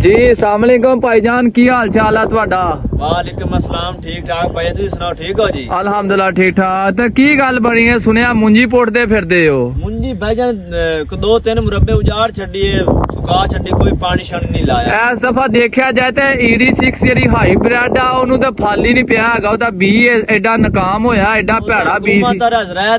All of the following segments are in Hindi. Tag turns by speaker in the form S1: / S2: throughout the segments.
S1: जी अस्सलाम वालेकुम भाईजान, की हाल चाल है तुहाडा?
S2: वालेकुम अस्सलाम, ठीक ठाक भाई, तुसीं सुनाओ ठीक हो जी?
S1: अल्हम्दुलिल्लाह ठीक ठाक। ते की गल बनी है, सुनिया मुंजी पोटदे फिरदे हो?
S2: मुंजी भाईजान दो तीन मुरब्बे उजाड़ छड्डिए, सुका छड्डी, कोई पानी शानी नहीं लाया।
S1: इस दफा देखा जाए तो ED6 ਜਿਹੜੀ ਹਾਈਬ੍ਰਿਡ ਆ ਉਹਨੂੰ ਤਾਂ ਫਲ ਹੀ ਨਹੀਂ ਪਿਆ ਹੈਗਾ, ਉਹਦਾ ਬੀ ਐਡਾ ਨਾਕਾਮ ਹੋਇਆ, ਐਡਾ ਭੈੜਾ ਬੀ ਸੀ।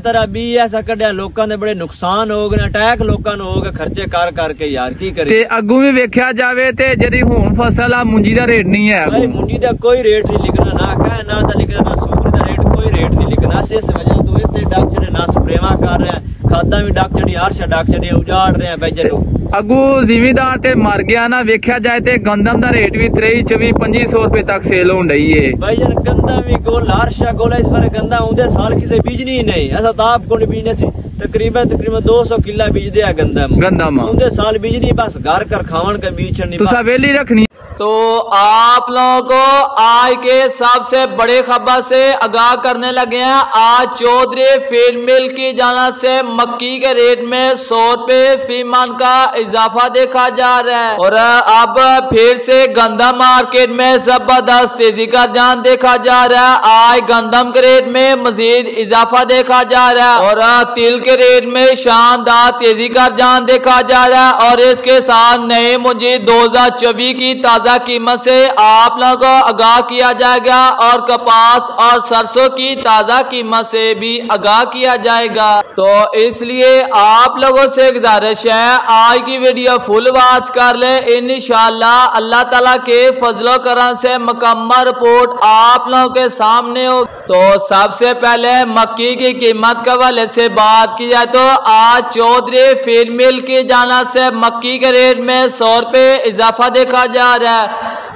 S2: ਤਰਾ ਬੀ ਐਸਾ ਕੱਢਿਆ, ਲੋਕਾਂ ਦੇ ਬੜੇ ਨੁਕਸਾਨ ਹੋ ਗਏ, ਅਟੈਕ ਲੋਕਾਂ ਨੂੰ ਹੋ ਗਏ, ਖਰਚੇ ਕਰ ਕਰਕੇ ਯਾਰ ਕੀ ਕਰੇ।
S1: ਤੇ ਅੱਗੋਂ ਵੀ ਵੇਖਿਆ ਜਾਵੇ ਤੇ ਜਿਹੜੀ ਹੁਣ ਫਸਲ ਆ ਮੁੰਜੀ ਦਾ ਰੇਟ ਨਹੀਂ ਹੈ।
S2: ਭਾਈ ਮੁੰਜੀ ਦਾ ਕੋਈ ਰੇਟ ਨਹੀਂ ਲਿਖਣਾ, ਨਾ ਕਹਿ ਨਾ ਦਾ ਲਿਖਣਾ, ਨਾ ਸੂਪਰ ਦਾ ਰੇਟ ਕੋਈ ਰੇਟ ਨਹੀਂ ਲਿਖਣਾ। ਇਸ ਵਜ੍ਹਾ ਤੋਂ ਇੱਥੇ ਡਾਕਟਰ ਨਾ ਸਪਰੇਵਾ ਕਰ ਰਿਹਾ, ਖਾਦਾਂ ਵੀ ਡਾਕਟਰ ਹਰ ਸ਼ਾ ਡਾਕਟਰ ਉਜਾੜ ਰਹੇ ਬੈਜੇ ਨੂੰ। अगू जिमीदार ते मर गया ना, वेख्या जाए तो गंदम का रेट भी 23-24-2500 रुपए तक सेल हो रही है। भाई जन गंदम भी गोल हर शा गोल, इस बार गंदा आउंदे साल किसी बीजनी ही नहीं, ऐसा तो आप को नहीं बीजने से तकरीबन 200 किला बीज दिया गंदम आउंदे साल बीजनी, बस घर कर खावन का बीज नहीं,
S1: तो वेली रखनी।
S3: तो आप लोगों को आज के सबसे बड़े खबर से आगाह करने लगे हैं। आज चौधरी फीड मिल की जानिब से मक्की के रेट में 100 रुपए फी मन का इजाफा देखा जा रहा है और अब फिर से गंदम मार्केट में जबरदस्त तेजी का रुझान देखा जा रहा है। आज गंदम के रेट में मजीद इजाफा देखा जा रहा है और तिल के रेट में शानदार तेजी का रुझान देखा जा रहा है और इसके साथ नए मुंजी 2024 की ताजा कीमत से आप लोगों को आगाह किया जाएगा और कपास और सरसों की ताजा कीमत से भी आगाह किया जाएगा। तो इसलिए आप लोगों से गुजारिश है आज की वीडियो फुल वॉच कर ले, इंशाअल्लाह अल्लाह ताला के फजलो करम से मुकम्मल रिपोर्ट आप लोगों के सामने हो। तो सबसे पहले मक्की की कीमत के हवाले से बात की जाए तो आज चौधरी फीड मिल की जानिब से मक्की के रेट में 100 रुपए इजाफा देखा जा रहा है।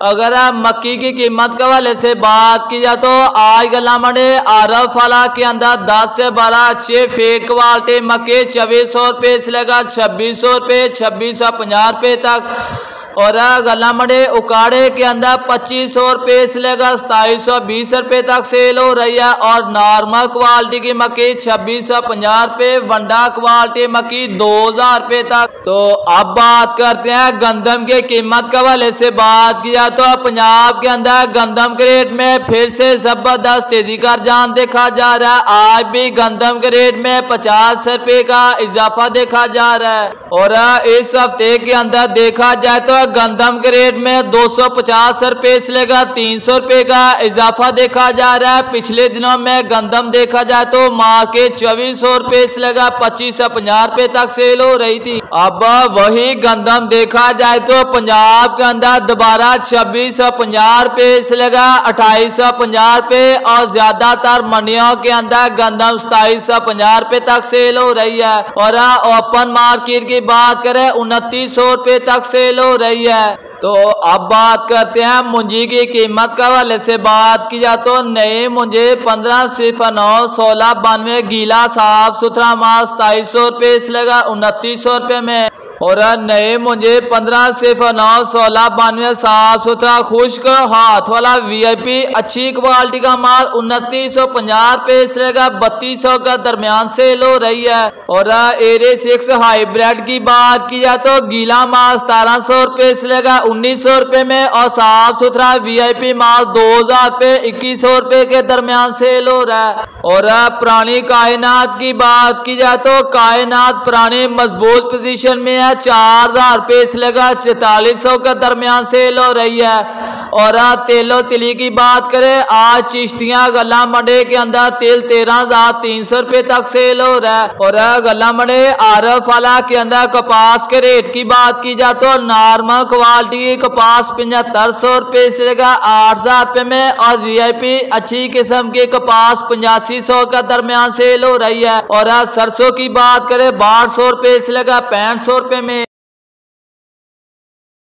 S3: अगर मक्की की कीमत के हवाले से बात की जाए तो आज गला मंडी आरफ फला के अंदर 10 से 12 अच्छे फीड क्वालिटी मक्की 2400 रुपए से लेकर 2600 रुपए 2650 रुपए तक और गला मंडी उकाड़े के अंदर 2500 रुपए से लेकर 2720 रुपए तक सेल हो रही है और नॉर्मल क्वालिटी की मक्की 2650 रुपए, वंडा क्वालिटी मक्की 2000 रुपए तक। तो अब बात करते हैं गंदम के कीमत के हवाले से बात किया तो पंजाब के अंदर गंदम के रेट में फिर से जबरदस्त तेजी का रुझान देखा जा रहा है। आज भी गंदम के रेट में 50 रुपए का इजाफा देखा जा रहा है और इस हफ्ते के अंदर देखा जाए तो गंदम के रेट में 250 रुपए से लेकर 300 रुपए का इजाफा देखा जा रहा है। पिछले दिनों में गंदम देखा जाए तो मार्केट 2400 रुपए से लेकर 2550 रुपए तक सेल हो रही थी। अब वही गंदम देखा जाए तो पंजाब के अंदर दोबारा 2650 रुपए से लेकर 2850 रुपए और ज्यादातर मंडियों के अंदर गंदम 2750 रुपए तक सेल हो रही है और ओपन मार्केट की बात करें 2900 रुपए तक सेल हो रही है। तो अब बात करते हैं मुंजी की कीमत के हवाले से बात की जाए तो नए मुंजे 1509 1692 गीला साफ सुथरा माल 2700 रुपए से लगा 2900 रुपए में और नए मुंजे 1509 1692 साफ सुथरा खुश्क हाथ वाला VIP अच्छी क्वालिटी का माल 2950 रुपए से लेकर 3200 का दरमियान सेल हो रही है और ED6 हाइब्रिड की बात की जाए तो गीला माल 1700 रुपए से लेकर 1900 रुपए में और साफ सुथरा VIP माल 2000 रुपए 2100 रुपए के दरमियान सेल हो रहा है और पुरानी कायनात की बात की जाए तो कायनात पुरानी मजबूत पोजीशन में है, 4000 रुपए से लेकर 4400 के दरमियान सेल हो रही है और तेलो तिली की बात करें आज चिश्तियां गला मंडी के अंदर तिल 13300 रुपए तक सेल हो रहा है और गला मंडी आरफ वाला के अंदर कपास के रेट की बात की जाए तो नॉर्मल क्वालिटी की कपास 7500 रुपए से लेकर 8000 रुपए में और VIP अच्छी किस्म की कपास 8500 का दरमियान सेल हो रही है और सरसों की बात करें 1200 रुपए से लेकर 6500 रुपए में।